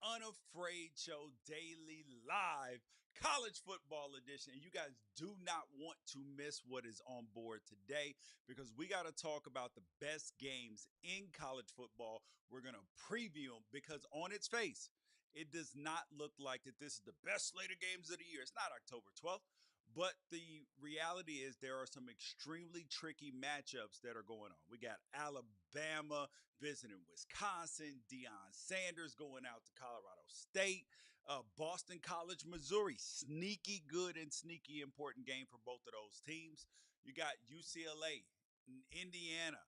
Unafraid Show Daily Live College Football Edition. And you guys do not want to miss what is on board today because we got to talk about the best games in college football. We're going to preview them because on its face, it does not look like that this is the best slate of games of the year. It's not October 12th. But the reality is there are some extremely tricky matchups that are going on. We got Alabama visiting Wisconsin, Deion Sanders going out to Colorado State, Boston College, Missouri, sneaky good and sneaky important game for both of those teams. You got UCLA, Indiana,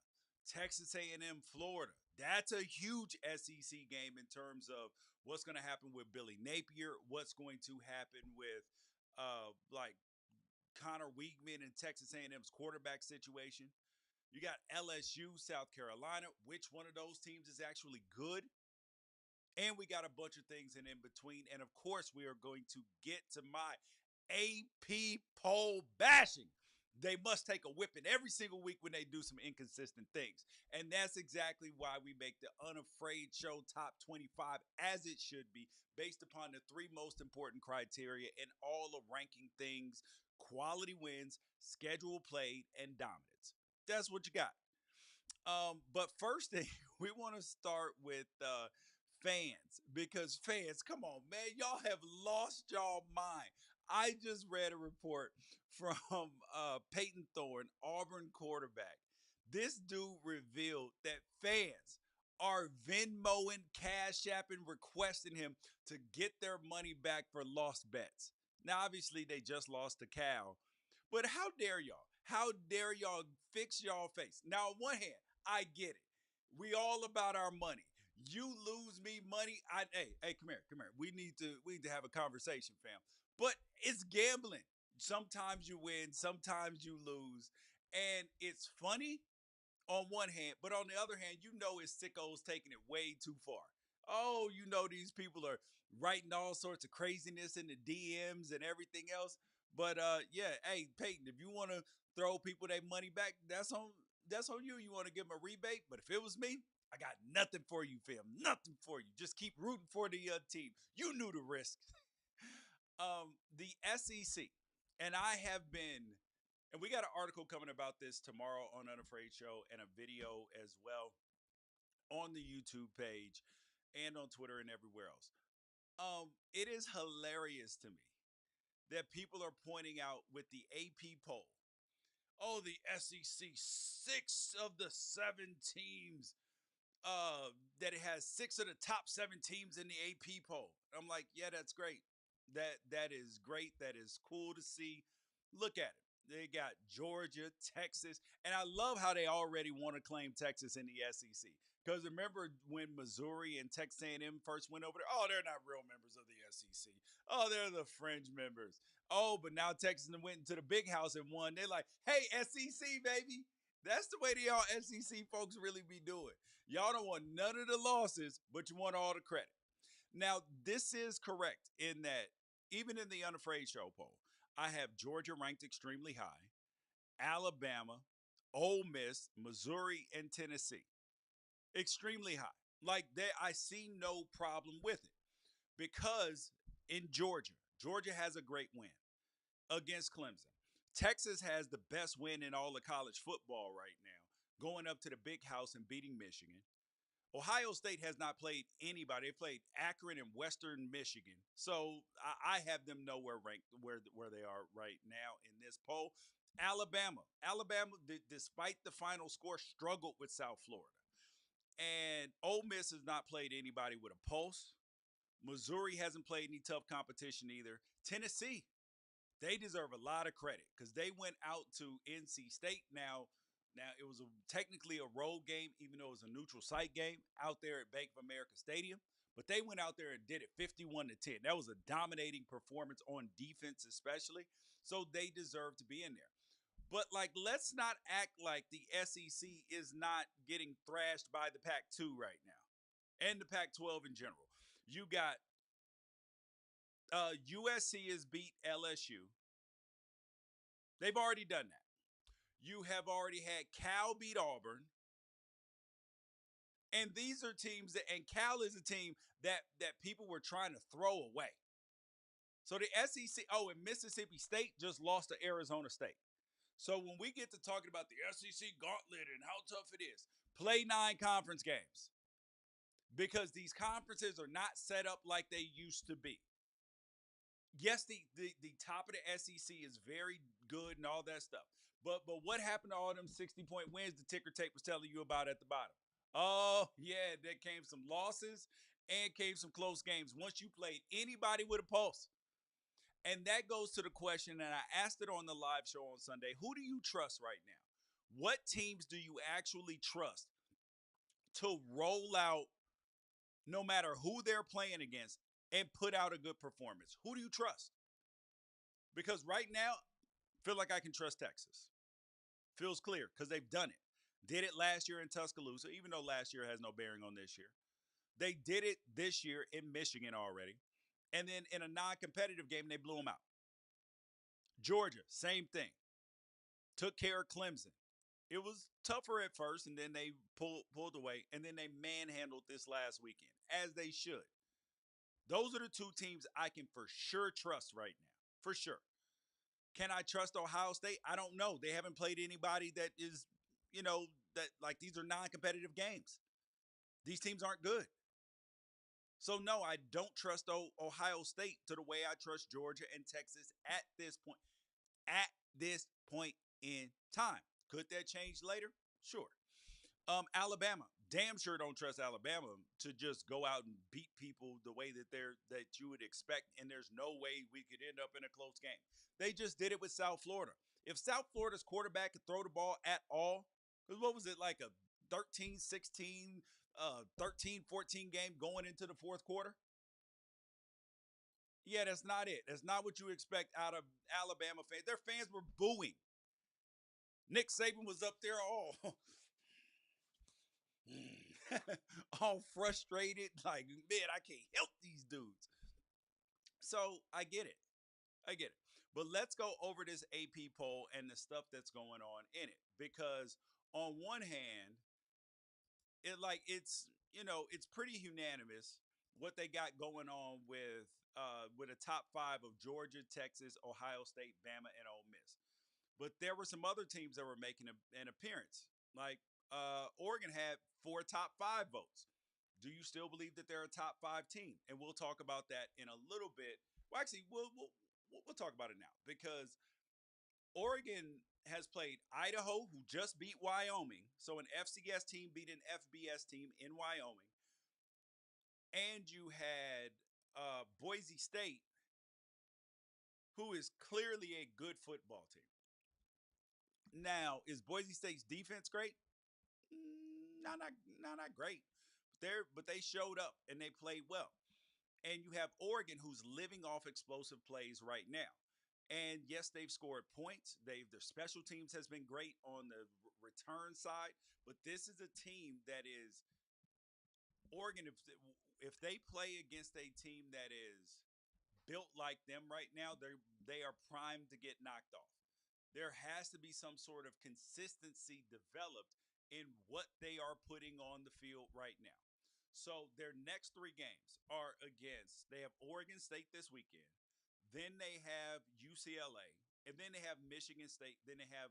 Texas A&M, Florida. That's a huge SEC game in terms of what's going to happen with Billy Napier, what's going to happen with like Connor Weigman and Texas A&M's quarterback situation. You got LSU, South Carolina. Which one of those teams is actually good? And we got a bunch of things in between. And of course, we are going to get to my AP poll bashing. They must take a whipping every single week when they do some inconsistent things. And that's exactly why we make the Unafraid Show Top 25 as it should be, based upon the three most important criteria in all of ranking things: quality wins, schedule played, and dominance. That's what you got. But first thing, we want to start with fans because fans, come on, man, y'all have lost y'all mind. I just read a report from Peyton Thorne, Auburn quarterback. This dude revealed that fans are Venmoing, Cash Apping, requesting him to get their money back for lost bets. Now, obviously, they just lost to Cal, but how dare y'all? How dare y'all fix y'all face? Now, on one hand, I get it. We all about our money. You lose me money. Hey, come here. We need to have a conversation, fam. But it's gambling. Sometimes you win, sometimes you lose. And it's funny on one hand, but on the other hand, you know it's sickos taking it way too far. Oh, you know these people are writing all sorts of craziness in the DMs and everything else. But yeah, hey Peyton, if you want to throw people their money back, that's on you. You want to give them a rebate, but if it was me, I got nothing for you, fam. Nothing for you. Just keep rooting for the team. You knew the risk. The SEC, and I have been, and we got an article coming about this tomorrow on Unafraid Show and a video as well on the YouTube page and on Twitter and everywhere else. It is hilarious to me that people are pointing out with the AP poll. Oh, the SEC, six of the seven teams. That it has six of the top seven teams in the AP poll. I'm like, yeah, that's great. That is great. That is cool to see. Look at it. They got Georgia, Texas, and I love how they already want to claim Texas in the SEC. Because remember when Missouri and Texas A&M first went over there? Oh, they're not real members of the SEC. Oh, they're the fringe members. Oh, but now Texas went into the big house and won. They're like, hey, SEC, baby. That's the way the y'all SEC folks really be doing. Y'all don't want none of the losses, but you want all the credit. Now, this is correct in that even in the Unafraid Show poll, I have Georgia ranked extremely high, Alabama, Ole Miss, Missouri, and Tennessee extremely high. Like that, I see no problem with it because in Georgia, Georgia has a great win against Clemson. Texas has the best win in all of college football right now, going up to the big house and beating Michigan. Ohio State has not played anybody. They played Akron and Western Michigan. So I have them nowhere ranked where they are right now in this poll. Alabama, despite the final score, struggled with South Florida. And Ole Miss has not played anybody with a pulse. Missouri hasn't played any tough competition either. Tennessee, they deserve a lot of credit because they went out to NC State. Now it was technically a road game, even though it was a neutral site game out there at Bank of America Stadium. But they went out there and did it 51-10. That was a dominating performance on defense, especially. So they deserve to be in there. But like, let's not act like the SEC is not getting thrashed by the Pac-2 right now, and the Pac-12 in general. You got USC has beat LSU. They've already done that. You have already had Cal beat Auburn, And these are teams that, and Cal is a team that people were trying to throw away. So the SEC, oh, and Mississippi State just lost to Arizona State. So when we get to talking about the SEC gauntlet and how tough it is, play 9 conference games because these conferences are not set up like they used to be. Yes, the top of the SEC is very good and all that stuff. But what happened to all them 60-point wins the ticker tape was telling you about at the bottom? Oh, yeah, there came some losses and came some close games once you played anybody with a pulse. And that goes to the question, and I asked it on the live show on Sunday. Who do you trust right now? What teams do you actually trust to roll out no matter who they're playing against and put out a good performance? Who do you trust? Because right now, I feel like I can trust Texas. Feels clear because they've done it. Did it last year in Tuscaloosa, even though last year has no bearing on this year. They did it this year in Michigan already. And then in a non-competitive game, they blew them out. Georgia, same thing. Took care of Clemson. It was tougher at first, and then they pulled away, and then they manhandled this last weekend, as they should. Those are the 2 teams I can for sure trust right now. For sure. Can I trust Ohio State? I don't know. They haven't played anybody that is, that like these are non-competitive games. These teams aren't good. So no, I don't trust Ohio State to the way I trust Georgia and Texas at this point. At this point in time. Could that change later? Sure. Alabama. Damn sure don't trust Alabama to just go out and beat people the way that you would expect, and there's no way we could end up in a close game. They just did it with South Florida. If South Florida's quarterback could throw the ball at all, because what was it, like a 13-16, 13-14 game going into the fourth quarter? Yeah, that's not it. That's not what you expect out of Alabama fans. Their fans were booing. Nick Saban was up there all all frustrated, like, man, I can't help these dudes. So I get it. I get it. But let's go over this AP poll and the stuff that's going on in it. Because on one hand, it's pretty unanimous what they got going on with a top 5 of Georgia, Texas, Ohio State, Bama, and Ole Miss. But there were some other teams that were making an appearance. Like Oregon had 4 top 5 votes. Do you still believe that they're a top 5 team? And we'll talk about that in a little bit. Well, actually, we'll talk about it now because Oregon has played Idaho, who just beat Wyoming. So an FCS team beat an FBS team in Wyoming. And you had Boise State, who is clearly a good football team. Now, is Boise State's defense great? Not great. But they showed up and they played well. And you have Oregon, who's living off explosive plays right now. And yes, they've scored points. Their special teams has been great on the return side. But this is a team that is Oregon. If they play against a team that is built like them right now, they are primed to get knocked off. There has to be some sort of consistency developed in what they are putting on the field right now. So their next 3 games are they have Oregon State this weekend, then they have UCLA, and then they have Michigan State, then they have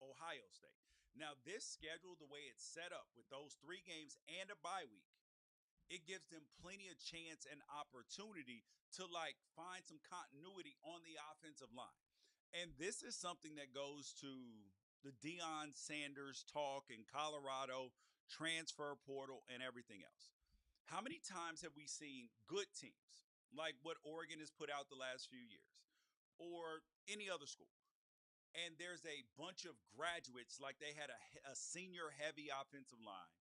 Ohio State. Now this schedule, the way it's set up with those 3 games and a bye week, it gives them plenty of chance and opportunity to find some continuity on the offensive line. And this is something that goes to the Deion Sanders talk in Colorado, transfer portal, and everything else. How many times have we seen good teams, like what Oregon has put out the last few years, or any other school, and there's a bunch of graduates, like they had a senior-heavy offensive line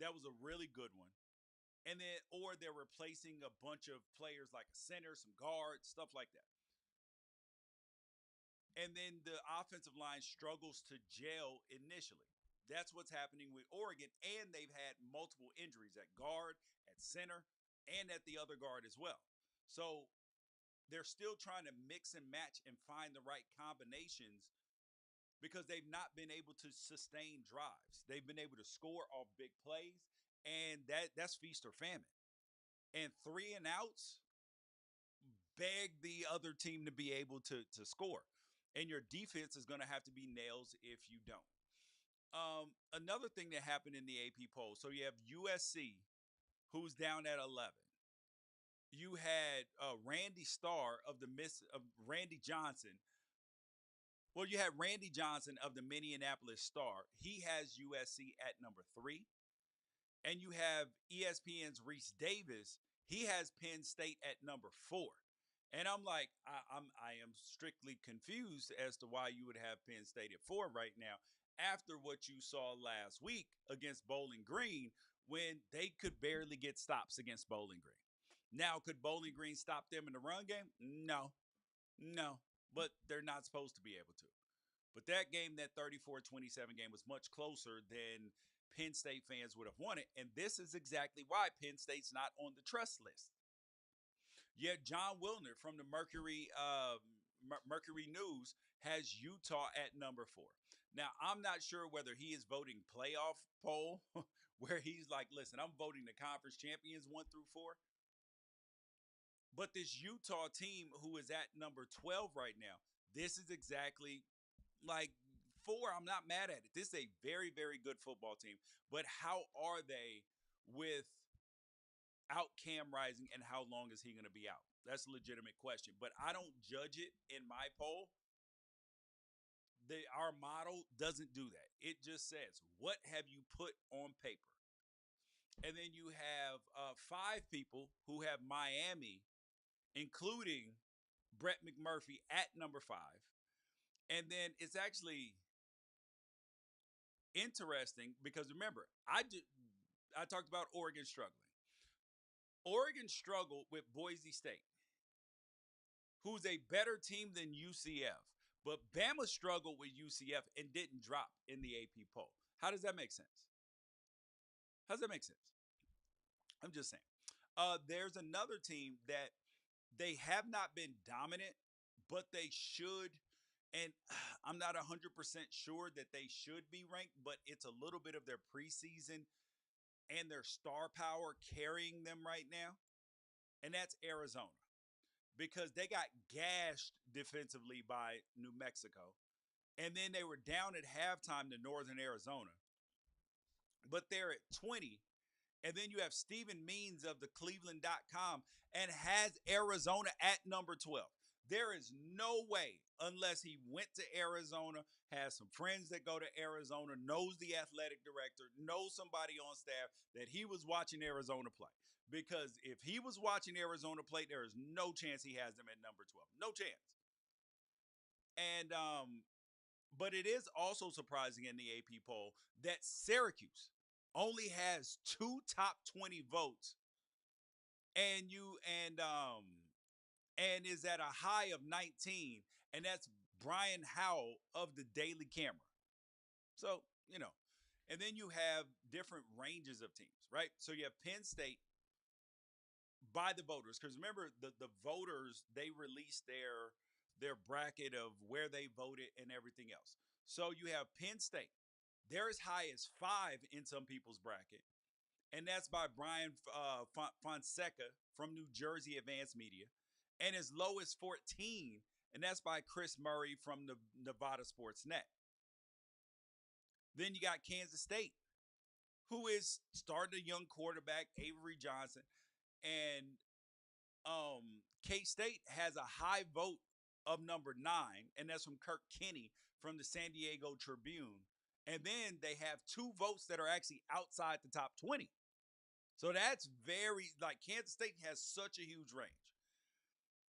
that was a really good one, and then or they're replacing a bunch of players like a center, some guards, stuff like that. And then the offensive line struggles to gel initially. That's what's happening with Oregon, and they've had multiple injuries at guard, at center, and at the other guard as well. So they're still trying to mix and match and find the right combinations because they've not been able to sustain drives. They've been able to score off big plays, and that's feast or famine. And three and outs beg the other team to be able to score, and your defense is going to have to be nails if you don't. Another thing that happened in the AP poll. So you have USC, who's down at 11. You had Randy Starr of the Miss of Randy Johnson. Well, you had Randy Johnson of the Minneapolis Star. He has USC at number 3. And you have ESPN's Reese Davis. He has Penn State at number 4. And I'm like, I am strictly confused as to why you would have Penn State at 4 right now after what you saw last week against Bowling Green when they could barely get stops against Bowling Green. Now, could Bowling Green stop them in the run game? No, no, but they're not supposed to be able to. But that game, that 34-27 game, was much closer than Penn State fans would have wanted. And this is exactly why Penn State's not on the trust list. Yet John Wilner from the Mercury News has Utah at number 4. Now, I'm not sure whether he is voting playoff poll, where he's like, listen, I'm voting the conference champions 1 through 4. But this Utah team, who is at number 12 right now, this is exactly like 4. I'm not mad at it. This is a very, very good football team. But how are they without Cam Rising, and how long is he going to be out? That's a legitimate question. But I don't judge it in my poll. Our model doesn't do that. It just says, what have you put on paper? And then you have 5 people who have Miami, including Brett McMurphy at number 5. And then it's actually interesting because remember, I talked about Oregon struggling. Oregon struggled with Boise State, who's a better team than UCF. But Bama struggled with UCF and didn't drop in the AP poll. How does that make sense? How does that make sense? I'm just saying. There's another team that they have not been dominant, but they should. And I'm not 100% sure that they should be ranked, but it's a little bit of their preseason and their star power carrying them right now. And that's Arizona, because they got gashed defensively by New Mexico. And then they were down at halftime to Northern Arizona. But they're at 20. And then you have Stephen Means of the Cleveland.com and has Arizona at number 12. There is no way, unless he went to Arizona, has some friends that go to Arizona, knows the athletic director, knows somebody on staff, that he was watching Arizona play. Because if he was watching Arizona play, there is no chance he has them at number 12. No chance. And but it is also surprising in the AP poll that Syracuse only has 2 top 20 votes, and and is at a high of 19, and that's Brian Howell of the Daily Camera. So, and then you have different ranges of teams, right? So you have Penn State by the voters, because remember the voters, they released their bracket of where they voted and everything else. So you have Penn State. They're as high as 5 in some people's bracket, and that's by Brian Fonseca from New Jersey Advanced Media, and as low as 14, and that's by Chris Murray from the Nevada Sports Net. Then you got Kansas State, who is starting a young quarterback, Avery Johnson, and K-State has a high vote of number 9, and that's from Kirk Kenny from the San Diego Tribune. And then they have 2 votes that are actually outside the top 20. So that's very, like, Kansas State has such a huge range.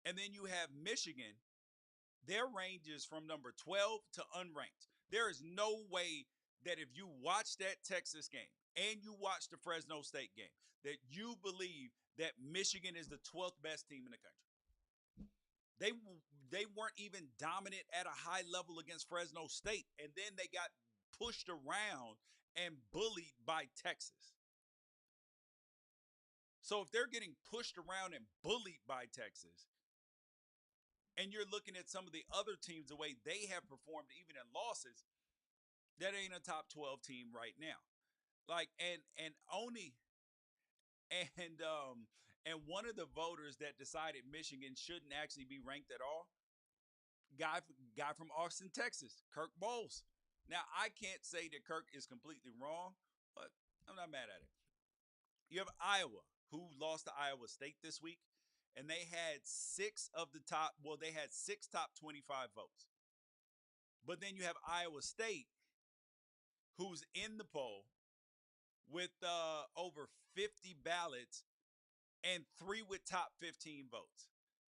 And then you have Michigan. Their range is from number 12 to unranked. There is no way that if you watch that Texas game and you watch the Fresno State game, that you believe that Michigan is the 12th best team in the country. They weren't even dominant at a high level against Fresno State, and then they got pushed around and bullied by Texas. So if they're getting pushed around and bullied by Texas, and you're looking at some of the other teams, the way they have performed even in losses, that ain't a top 12 team right now. Like and only and one of the voters that decided Michigan shouldn't actually be ranked at all, guy guy from Austin, Texas, Kirk Bowles. Now I can't say that Kirk is completely wrong, but I'm not mad at it. You have Iowa, who lost to Iowa State this week, and they had they had six top 25 votes. But then you have Iowa State, who's in the poll with over 50 ballots and three with top 15 votes.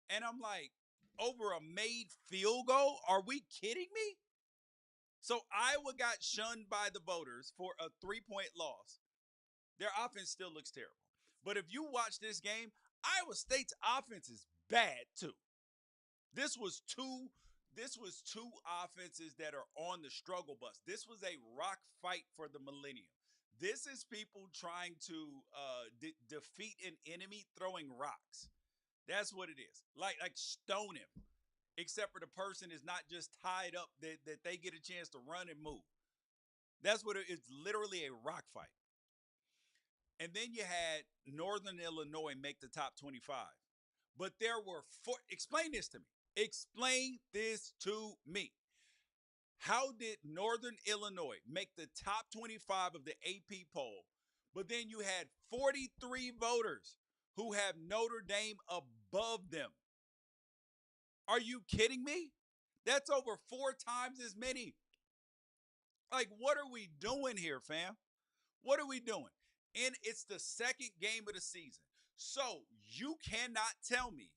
And I'm like, over a made field goal? Are we kidding me? So Iowa got shunned by the voters for a 3-point loss. Their offense still looks terrible. But if you watch this game, Iowa State's offense is bad too. This was two this was two offenses that are on the struggle bus. This was a rock fight for the millennium. This is people trying to defeat an enemy throwing rocks. That's what it is. Like stone him. Except for the person is not just tied up that they get a chance to run and move. That's what it's literally a rock fight. And then you had Northern Illinois make the top 25. But there were four. Explain this to me. Explain this to me. How did Northern Illinois make the top 25 of the AP poll, but then you had 43 voters who have Notre Dame above them? Are you kidding me? That's over 4 times as many. Like, what are we doing here, fam? What are we doing? And it's the second game of the season. So you cannot tell me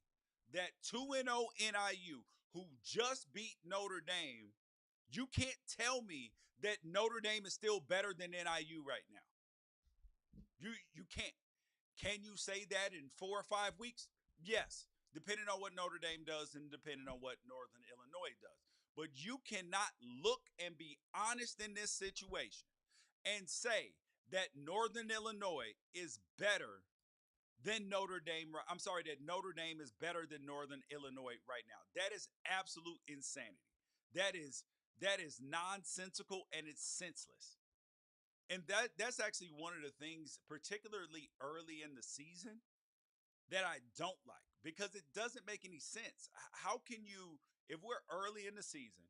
that 2-0 NIU, who just beat Notre Dame, you can't tell me that Notre Dame is still better than NIU right now. You can't. Can you say that in 4 or 5 weeks? Yes, depending on what Notre Dame does and depending on what Northern Illinois does. But you cannot look and be honest in this situation and say that Northern Illinois is better than Notre Dame. I'm sorry, that Notre Dame is better than Northern Illinois right now. That is absolute insanity. That is nonsensical and it's senseless. And that's actually one of the things, particularly early in the season, that I don't like because it doesn't make any sense. How can you, if we're early in the season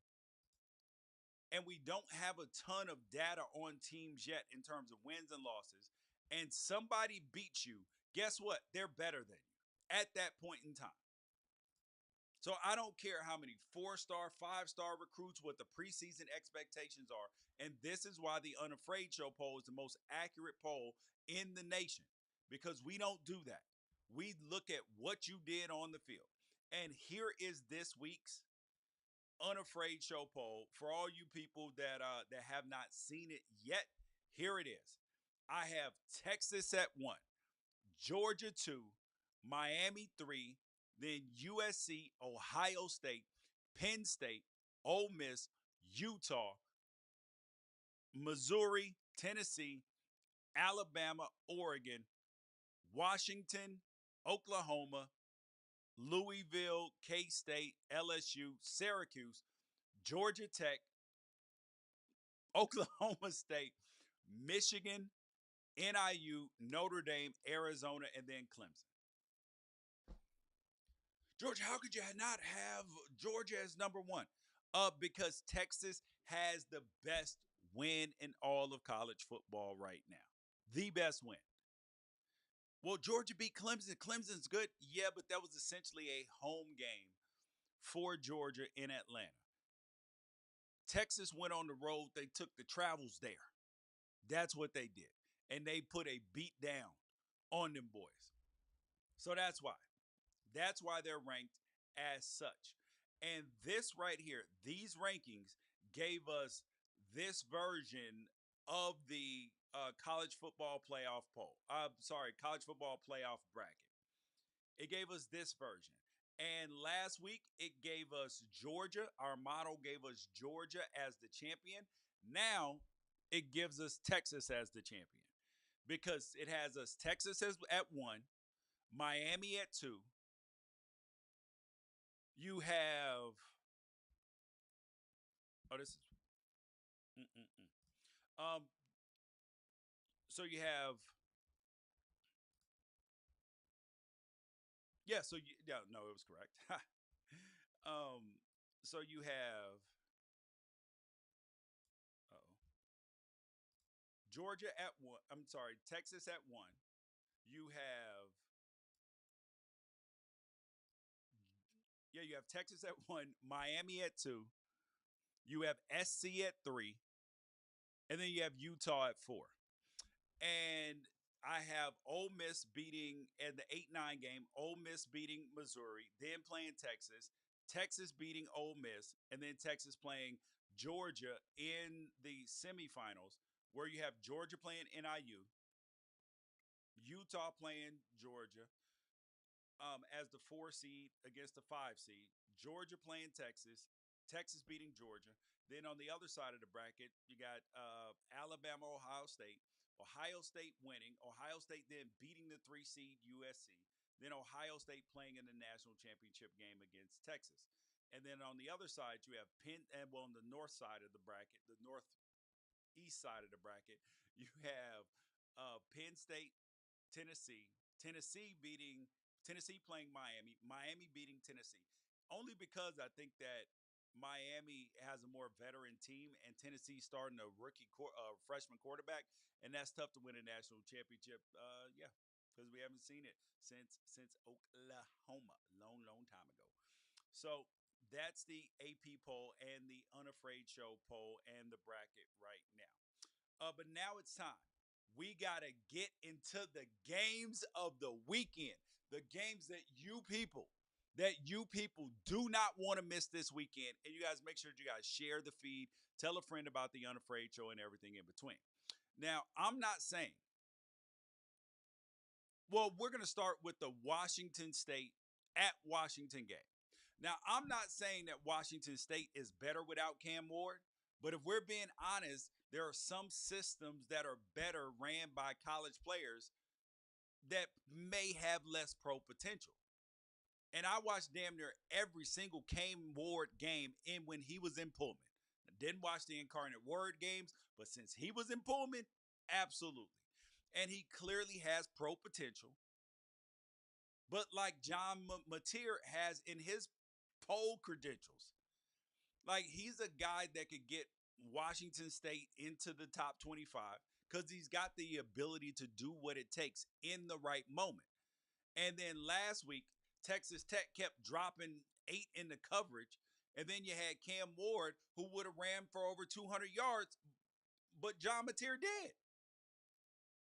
and we don't have a ton of data on teams yet in terms of wins and losses, and somebody beats you, guess what? They're better than you at that point in time. So I don't care how many 4-star, 5-star recruits, what the preseason expectations are. And this is why the Unafraid Show poll is the most accurate poll in the nation, because we don't do that. We look at what you did on the field. And here is this week's Unafraid Show poll for all you people that have not seen it yet. Here it is. I have Texas at 1, Georgia 2, Miami 3, then USC, Ohio State, Penn State, Ole Miss, Utah, Missouri, Tennessee, Alabama, Oregon, Washington, Oklahoma, Louisville, K-State, LSU, Syracuse, Georgia Tech, Oklahoma State, Michigan, NIU, Notre Dame, Arizona, and then Clemson. Georgia, how could you not have Georgia as number 1? Because Texas has the best win in all of college football right now. The best win. Well, Georgia beat Clemson. Clemson's good. Yeah, but that was essentially a home game for Georgia in Atlanta. Texas went on the road. They took the travels there. That's what they did. And they put a beat down on them boys. So that's why. That's why they're ranked as such. And this right here, these rankings gave us this version of the college football playoff poll. College football playoff bracket. It gave us this version. And last week, it gave us Georgia. Our model gave us Georgia as the champion. Now, it gives us Texas as the champion because it has us Texas at 1, Miami at 2. You have, oh, this is, mm-mm-mm. So you have, yeah. So you, yeah, no, it was correct. um, so you have, oh, Georgia at one. I'm sorry, Texas at one. You have, yeah, you have Texas at one, Miami at two. You have SC at three, and then you have Utah at four. And I have Ole Miss beating in the 8-9 game, Ole Miss beating Missouri, then playing Texas, Texas beating Ole Miss, and then Texas playing Georgia in the semifinals, where you have Georgia playing NIU, Utah playing Georgia as the 4 seed against the 5 seed, Georgia playing Texas, Texas beating Georgia. Then on the other side of the bracket, you got Alabama, Ohio State winning, Ohio State then beating the 3 seed USC, then Ohio State playing in the national championship game against Texas. And then on the other side, you have Penn, and well, on the north side of the bracket, the northeast side of the bracket, you have Penn State, Tennessee, Tennessee playing Miami, Miami beating Tennessee. Only because I think that Miami has a more veteran team and Tennessee starting a freshman quarterback, and that's tough to win a national championship. Yeah, because we haven't seen it since Oklahoma, long time ago. So that's the AP poll and the Unafraid Show poll and the bracket right now. But now it's time. We got to get into the games of the weekend. The games that you people do not want to miss this weekend. And you guys make sure that you guys share the feed, tell a friend about the Unafraid Show and everything in between. Now, I'm not saying, well, we're going to start with the Washington State at Washington game. Now, I'm not saying that Washington State is better without Cam Ward, but if we're being honest, there are some systems that are better ran by college players that may have less pro potential. And I watched damn near every single Cam Ward game in when he was in Pullman. I didn't watch the Incarnate Word games, but since he was in Pullman, absolutely. And he clearly has pro potential. But like John Mateer has in his poll credentials, like he's a guy that could get Washington State into the top 25 because he's got the ability to do what it takes in the right moment. And then last week, Texas Tech kept dropping 8 in the coverage. And then you had Cam Ward, who would have ran for over 200 yards, but John Mateer did.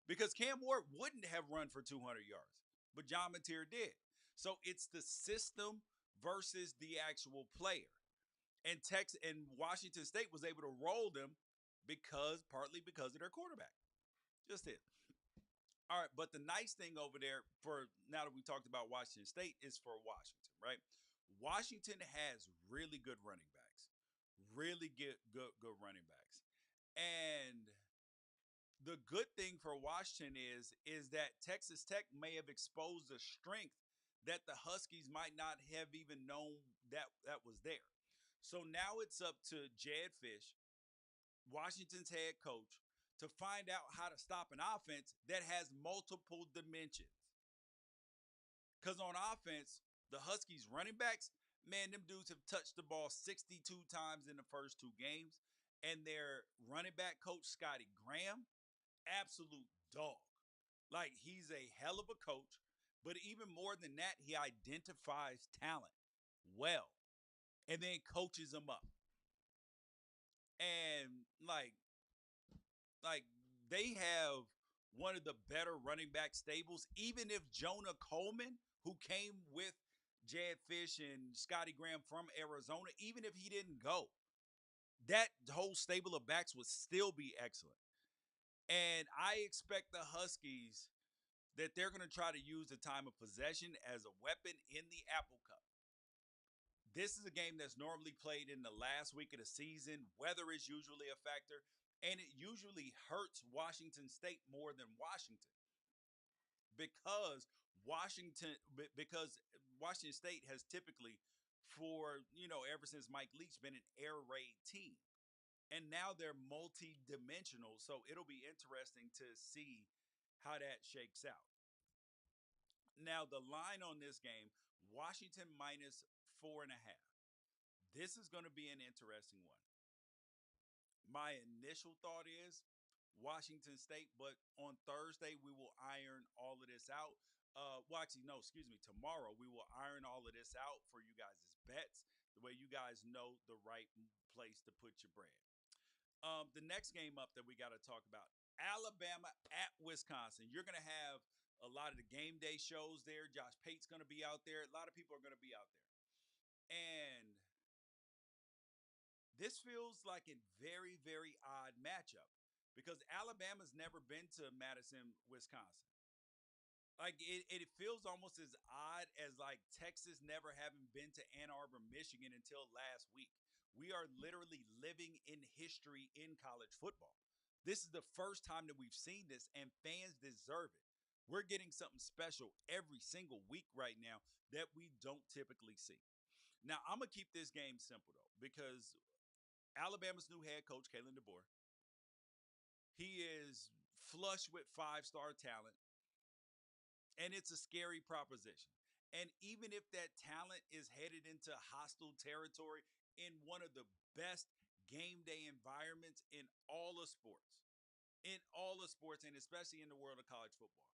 Because Cam Ward wouldn't have run for 200 yards, but John Mateer did. So it's the system versus the actual player. And Texas and Washington State was able to roll them partly because of their quarterback. Just it. All right, but the nice thing over there for now that we talked about Washington State is for Washington, right? Washington has really good running backs, really good running backs, and the good thing for Washington is that Texas Tech may have exposed a strength that the Huskies might not have even known that was there. So now it's up to Jed Fish, Washington's head coach, to find out how to stop an offense that has multiple dimensions. Because on offense, the Huskies running backs, man, them dudes have touched the ball 62 times in the first 2 games. And their running back coach, Scotty Graham, absolute dog. Like he's a hell of a coach. But even more than that, he identifies talent well and then coaches them up. And like they have one of the better running back stables. Even if Jonah Coleman, who came with Jed Fish and Scotty Graham from Arizona, even if he didn't go, that whole stable of backs would still be excellent. And I expect the Huskies that they're going to try to use the time of possession as a weapon in the Apple Cup. This is a game that's normally played in the last week of the season. Weather is usually a factor, and it usually hurts Washington State more than Washington because because Washington State has typically, for ever since Mike Leach, been an air raid team. And now they're multi-dimensional, so it'll be interesting to see how that shakes out. Now, the line on this game, Washington minus 4.5. This is going to be an interesting one. My initial thought is Washington State, but on Thursday we will iron all of this out. Well, actually, no, excuse me. Tomorrow we will iron all of this out for you guys' bets, the way you guys know the right place to put your bread. The next game up that we got to talk about, Alabama at Wisconsin. You're going to have a lot of the game day shows there. Josh Pate's going to be out there. A lot of people are going to be out there. And this feels like a very, very odd matchup because Alabama's never been to Madison, Wisconsin. Like it feels almost as odd as like Texas never having been to Ann Arbor, Michigan until last week. We are literally living in history in college football. This is the first time that we've seen this, and fans deserve it. We're getting something special every single week right now that we don't typically see. Now, I'm going to keep this game simple, though, because Alabama's new head coach, Kalen DeBoer, he is flush with five-star talent, and it's a scary proposition. And even if that talent is headed into hostile territory in one of the best game day environments in all of sports, and especially in the world of college football,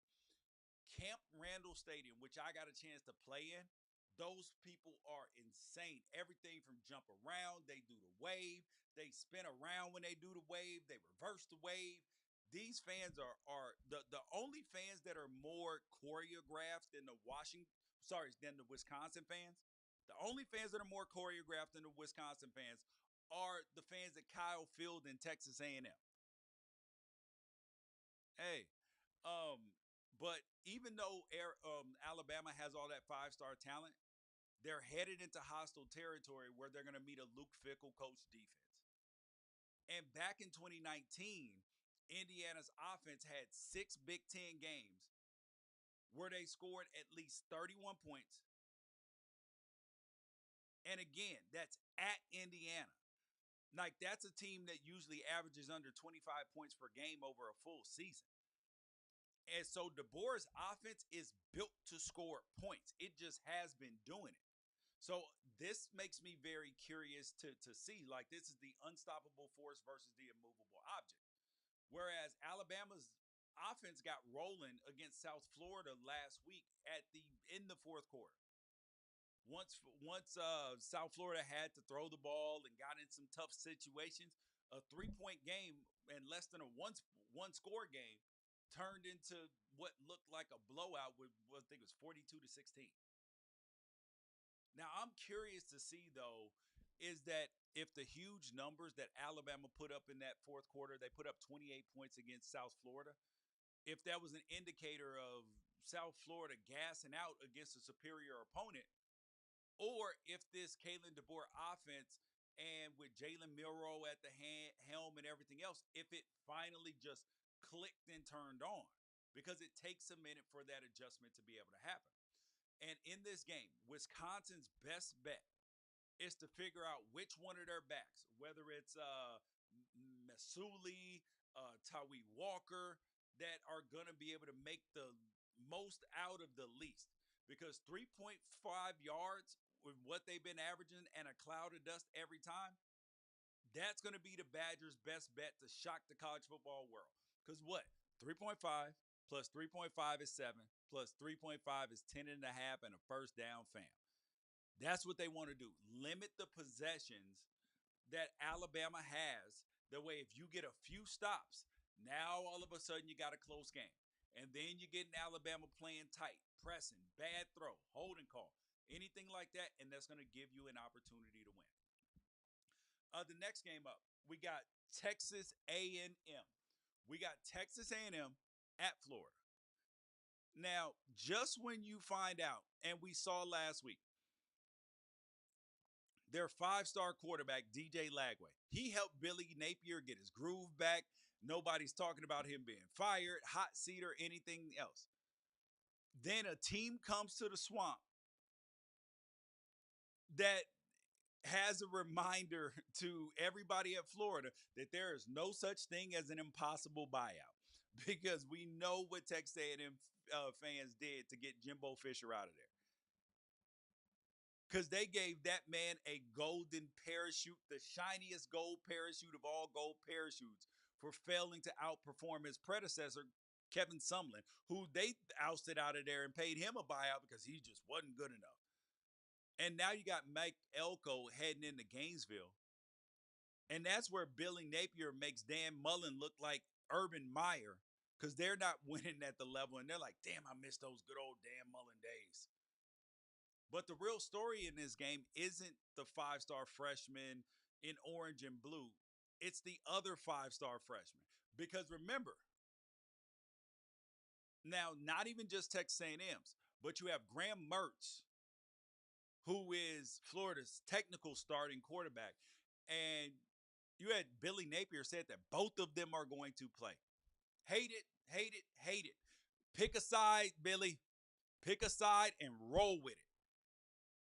Camp Randall Stadium, which I got a chance to play in, those people are insane. Everything from jump around, they do the wave, they spin around when they do the wave, they reverse the wave. These fans are the only fans that are more choreographed than than the Wisconsin fans. The only fans that are more choreographed than the Wisconsin fans are the fans that Kyle Field in Texas A&M. Hey, but even though Alabama has all that five-star talent, they're headed into hostile territory where they're going to meet a Luke Fickell coach defense. And back in 2019, Indiana's offense had 6 Big Ten games where they scored at least 31 points. And again, that's at Indiana. Like, that's a team that usually averages under 25 points per game over a full season. And so DeBoer's offense is built to score points. It just has been doing it. So this makes me very curious to see. Like, this is the unstoppable force versus the immovable object. Whereas Alabama's offense got rolling against South Florida last week in the fourth quarter. Once South Florida had to throw the ball and got in some tough situations, a 3-point game and less than a one score game turned into what looked like a blowout with I think it was 42-16. Now, I'm curious to see, though, is that if the huge numbers that Alabama put up in that fourth quarter, they put up 28 points against South Florida, if that was an indicator of South Florida gassing out against a superior opponent, or if this Kalen DeBoer offense and with Jalen Milroe at the helm and everything else, if it finally just clicked and turned on, because it takes a minute for that adjustment to be able to happen. And in this game, Wisconsin's best bet is to figure out which one of their backs, whether it's Masuli, Tawee Walker, that are going to be able to make the most out of the least. Because 3.5 yards with what they've been averaging and a cloud of dust every time, that's going to be the Badgers' best bet to shock the college football world. Because what? 3.5 plus 3.5 is 7, plus 3.5 is 10 and a half and a first down, fam. That's what they want to do. Limit the possessions that Alabama has. That way, if you get a few stops, now all of a sudden you got a close game. And then you get in Alabama playing tight, pressing, bad throw, holding call, anything like that, and that's going to give you an opportunity to win. The next game up, we got Texas A&M. We got Texas A&M at Florida. Now, just when you find out, and we saw last week, their 5-star quarterback, DJ Lagway, he helped Billy Napier get his groove back. Nobody's talking about him being fired, hot seat, or anything else. Then a team comes to the swamp that has a reminder to everybody at Florida that there is no such thing as an impossible buyout because we know what Texas A&M fans did to get Jimbo Fisher out of there. Because they gave that man a golden parachute, the shiniest gold parachute of all gold parachutes, for failing to outperform his predecessor, Kevin Sumlin, who they ousted out of there and paid him a buyout because he just wasn't good enough. And now you got Mike Elko heading into Gainesville. And that's where Billy Napier makes Dan Mullen look like Urban Meyer because they're not winning at the level. And they're like, damn, I miss those good old Dan Mullen days. But the real story in this game isn't the five-star freshman in orange and blue. It's the other five-star freshman. Because remember, now not even just Texas A&M's, but you have Graham Mertz, who is Florida's technical starting quarterback. And you had Billy Napier said that both of them are going to play. Hate it, hate it, hate it. Pick a side, Billy. Pick a side and roll with it.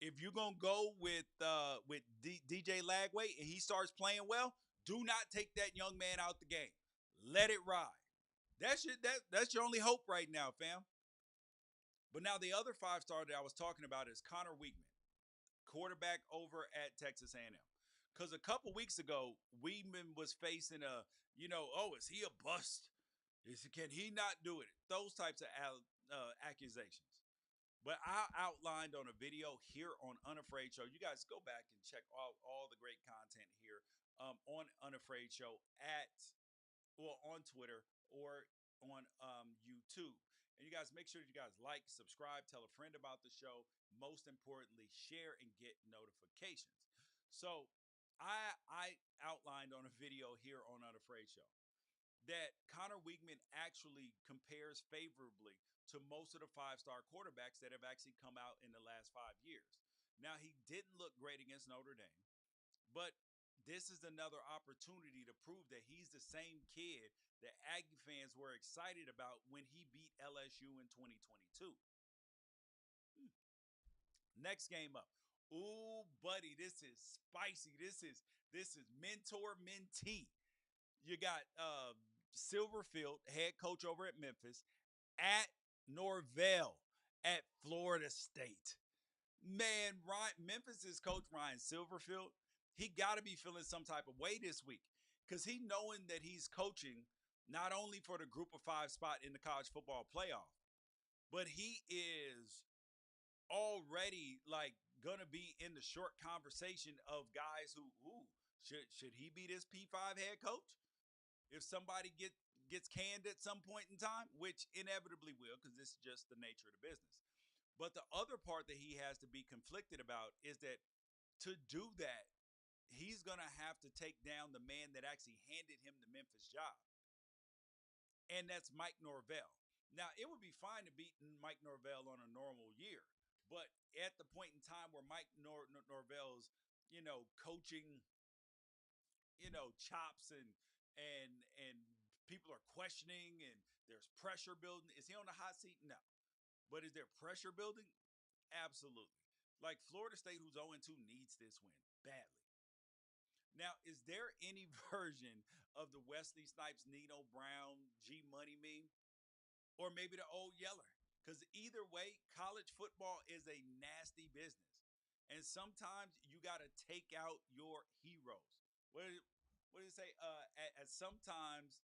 If you're gonna go with DJ Lagway and he starts playing well, do not take that young man out the game. Let it ride. That's your only hope right now, fam. But now the other five-star that I was talking about is Connor Weigman, quarterback over at Texas A&M. Because a couple weeks ago, Weigman was facing is he a bust? Can he not do it? Those types of accusations. But I outlined on a video here on Unafraid Show. You guys go back and check all the great content here on Unafraid Show on Twitter or on YouTube. And you guys make sure that you guys like, subscribe, tell a friend about the show. Most importantly, share and get notifications. So I outlined on a video here on Unafraid Show that Connor Weigman actually compares favorably to most of the five-star quarterbacks that have actually come out in the last 5 years. Now, he didn't look great against Notre Dame, but this is another opportunity to prove that he's the same kid that Aggie fans were excited about when he beat LSU in 2022. Next game up. Ooh, buddy, this is spicy. This is mentor mentee. You got Silverfield, head coach over at Memphis, at Norvell at Florida State. Man, Memphis's coach Ryan Silverfield, he got to be feeling some type of way this week because he knowing that he's coaching not only for the group of 5 spot in the college football playoff, but he is already like gonna be in the short conversation of guys who should he be this P5 head coach? If somebody gets canned at some point in time, which inevitably will, because this is just the nature of the business. But the other part that he has to be conflicted about is that to do that, he's going to have to take down the man that actually handed him the Memphis job. And that's Mike Norvell. Now, it would be fine to beat Mike Norvell on a normal year. But at the point in time where Mike Norvell's, coaching, chops and people are questioning and there's pressure building. Is he on the hot seat? No. But is there pressure building? Absolutely. Like Florida State, who's 0-2, needs this win badly. Now, is there any version of the Wesley Snipes, Nino Brown, G Money meme? Or maybe the old Yeller? Because either way, college football is a nasty business. And sometimes you got to take out your heroes. What did it say? Sometimes,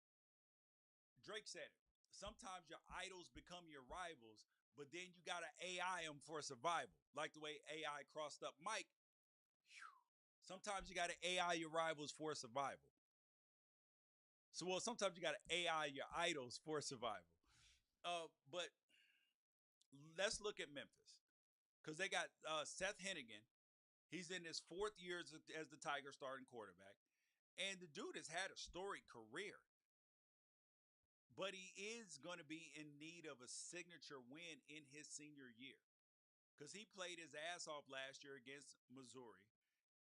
Drake said it. Sometimes your idols become your rivals, but then you got to AI them for survival. Like the way AI crossed up Mike. Sometimes you got to AI your rivals for survival. Sometimes you got to AI your idols for survival. But let's look at Memphis because they got Seth Hennigan. He's in his 4th year as the Tiger starting quarterback. And the dude has had a storied career. But he is going to be in need of a signature win in his senior year. Because he played his ass off last year against Missouri.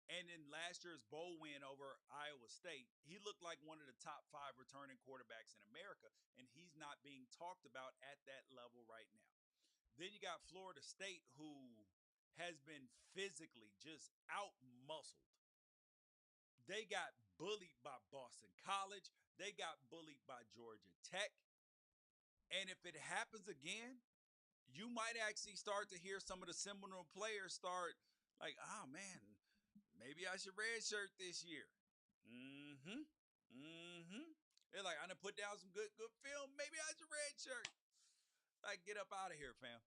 And in last year's bowl win over Iowa State, he looked like one of the top 5 returning quarterbacks in America. And he's not being talked about at that level right now. Then you got Florida State, who has been physically just out muscled. They got bullied by Boston College. They got bullied by Georgia Tech. And if it happens again, you might actually start to hear some of the Seminole players start like, oh man, maybe I should redshirt this year. Mm-hmm. Mm-hmm. They're like, I done put down some good film. Maybe I should redshirt. Like, get up out of here, fam.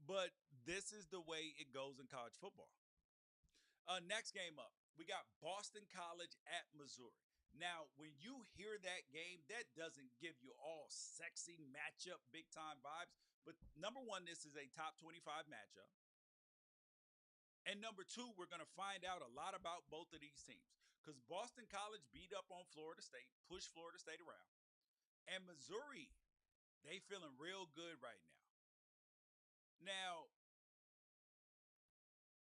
But this is the way it goes in college football. Next game up, we got Boston College at Missouri. Now, when you hear that game, that doesn't give you all sexy matchup, big time vibes. But number one, this is a top 25 matchup. And number two, we're going to find out a lot about both of these teams because Boston College beat up on Florida State, pushed Florida State around. And Missouri, they feeling real good right now. Now,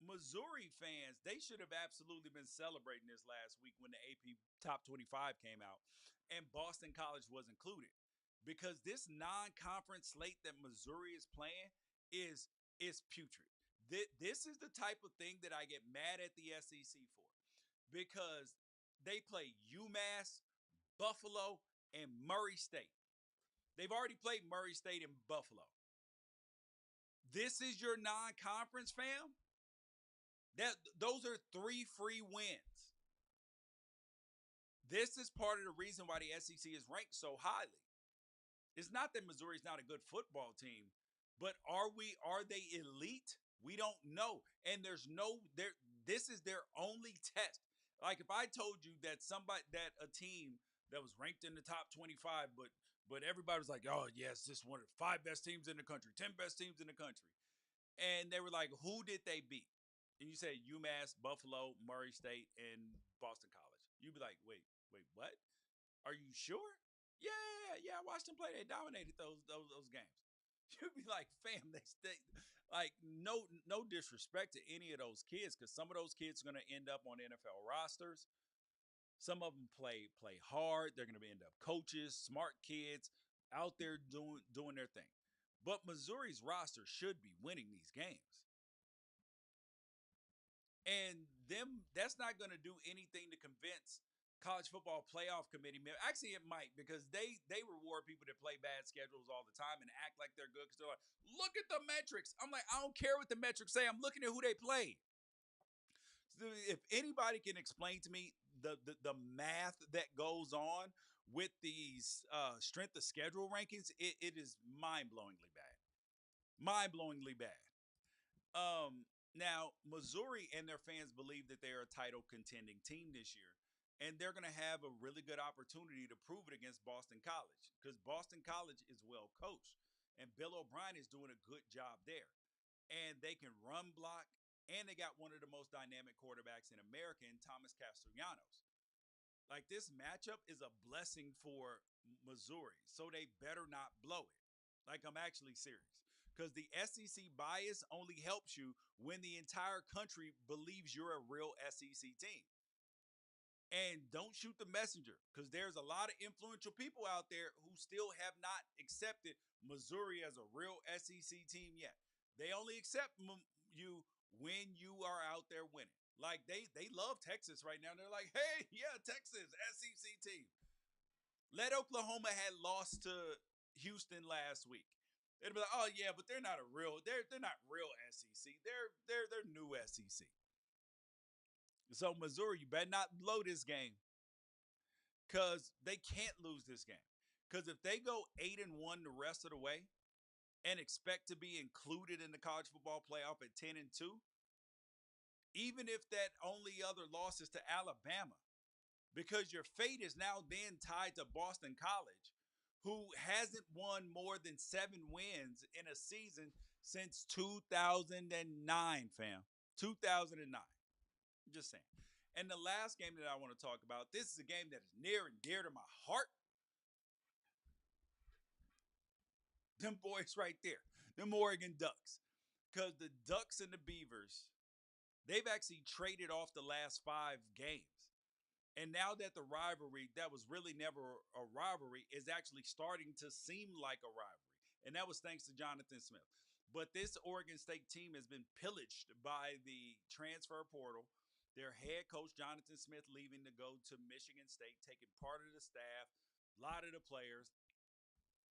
Missouri fans, they should have absolutely been celebrating this last week when the AP Top 25 came out and Boston College was included because this non-conference slate that Missouri is playing is putrid. This is the type of thing that I get mad at the SEC for because they play UMass, Buffalo, and Murray State. They've already played Murray State and Buffalo. This is your non-conference, fam? Those are 3 free wins. This is part of the reason why the SEC is ranked so highly. It's not that Missouri's not a good football team, but are they elite? We don't know. And there's no there this is their only test. Like if I told you that a team that was ranked in the top 25 but everybody was like, "Oh, yes, this is one of the 5 best teams in the country, 10 best teams in the country." And they were like, "Who did they beat?" And you say UMass, Buffalo, Murray State, and Boston College. You'd be like, wait, what? Are you sure? Yeah. I watched them play. They dominated those games. You'd be like, fam, they like no disrespect to any of those kids, because some of those kids are gonna end up on NFL rosters. Some of them play hard. They're gonna end up coaches, smart kids out there doing their thing. But Missouri's roster should be winning these games. And that's not going to do anything to convince college football playoff committee. Actually, it might, because they reward people that play bad schedules all the time and act like they're good because they're like, look at the metrics. I'm like, I don't care what the metrics say. I'm looking at who they play. So if anybody can explain to me the math that goes on with these strength of schedule rankings, it is mind-blowingly bad. Mind-blowingly bad. Now, Missouri and their fans believe that they are a title contending team this year, and they're going to have a really good opportunity to prove it against Boston College because Boston College is well coached, and Bill O'Brien is doing a good job there. And they can run block, and they got one of the most dynamic quarterbacks in America in Thomas Castellanos. Like, this matchup is a blessing for Missouri, so they better not blow it. Like, I'm actually serious. Because the SEC bias only helps you when the entire country believes you're a real SEC team. And don't shoot the messenger, because there's a lot of influential people out there who still have not accepted Missouri as a real SEC team yet. They only accept you when you are out there winning. Like they love Texas right now. They're like, hey, yeah, Texas, SEC team. Let Oklahoma had lost to Houston last week. They'd be like, oh yeah, but they're not real SEC. They're new SEC. So Missouri, you better not blow this game, because they can't lose this game. Because if they go 8-1 the rest of the way and expect to be included in the college football playoff at 10-2, even if that only other loss is to Alabama, because your fate is now then tied to Boston College, who hasn't won more than 7 wins in a season since 2009, fam. 2009. I'm just saying. And the last game that I want to talk about, this is a game that is near and dear to my heart. Them boys right there, them Oregon Ducks. Because the Ducks and the Beavers, they've actually traded off the last 5 games. And now that the rivalry that was really never a rivalry is actually starting to seem like a rivalry. And that was thanks to Jonathan Smith. But this Oregon State team has been pillaged by the transfer portal. Their head coach, Jonathan Smith, leaving to go to Michigan State, taking part of the staff, a lot of the players.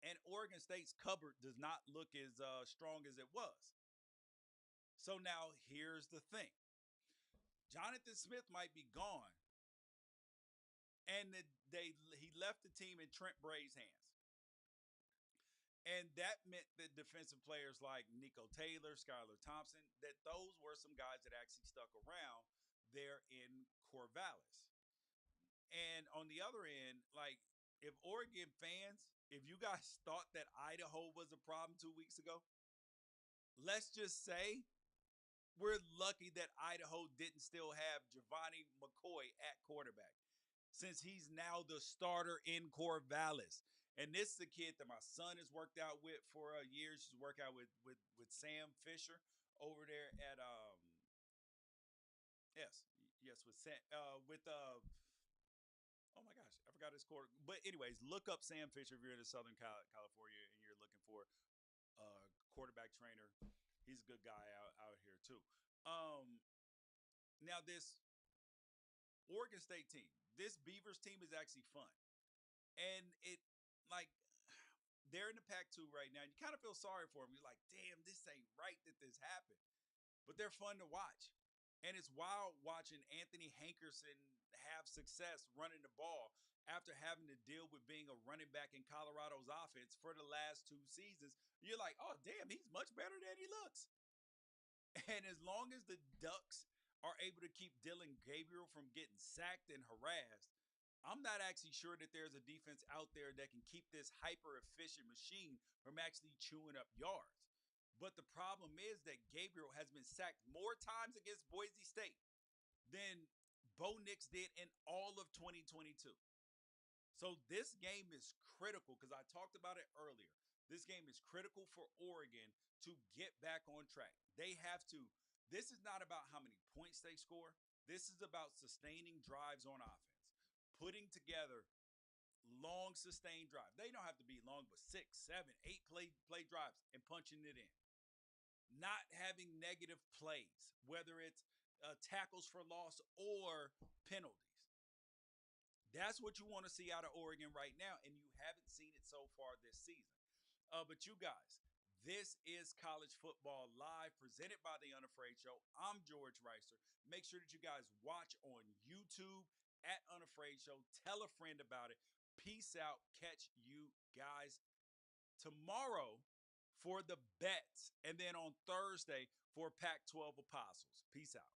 And Oregon State's cupboard does not look as strong as it was. So now here's the thing. Jonathan Smith might be gone, and he left the team in Trent Bray's hands. And that meant that defensive players like Nico Taylor, Skylar Thompson, that those were some guys that actually stuck around there in Corvallis. And on the other end, like if Oregon fans, if you guys thought that Idaho was a problem 2 weeks ago, let's just say we're lucky that Idaho didn't still have Giovanni McCoy at quarterback, since he's now the starter in Corvallis. And this is a kid that my son has worked out with for years. He's worked out with Sam Fisher over there at yes with Sam oh my gosh, I forgot his quarter. But anyways, look up Sam Fisher if you're in Southern California and you're looking for a quarterback trainer. He's a good guy out here too. Now this Oregon State team, this Beavers team is actually fun, and it like they're in the Pac-2 right now. You kind of feel sorry for them. You're like, damn, this ain't right that this happened, but they're fun to watch, and it's wild watching Anthony Hankerson have success running the ball after having to deal with being a running back in Colorado's offense for the last 2 seasons. You're like, oh damn, he's much better than he looks. And as long as the Ducks are able to keep Dylan Gabriel from getting sacked and harassed, I'm not actually sure that there's a defense out there that can keep this hyper efficient machine from actually chewing up yards. But the problem is that Gabriel has been sacked more times against Boise State than Bo Nix did in all of 2022. So this game is critical because I talked about it earlier. This game is critical for Oregon to get back on track. They have to. This is not about how many points they score. This is about sustaining drives on offense, putting together long sustained drives. They don't have to be long, but 6, 7, 8 play drives and punching it in. Not having negative plays, whether it's tackles for loss or penalties. That's what you want to see out of Oregon right now, and you haven't seen it so far this season. But you guys, this is College Football Live, presented by the Unafraid Show. I'm George Wrighster. Make sure that you guys watch on YouTube at Unafraid Show. Tell a friend about it. Peace out. Catch you guys tomorrow for the bets, and then on Thursday for Pac-12 Apostles. Peace out.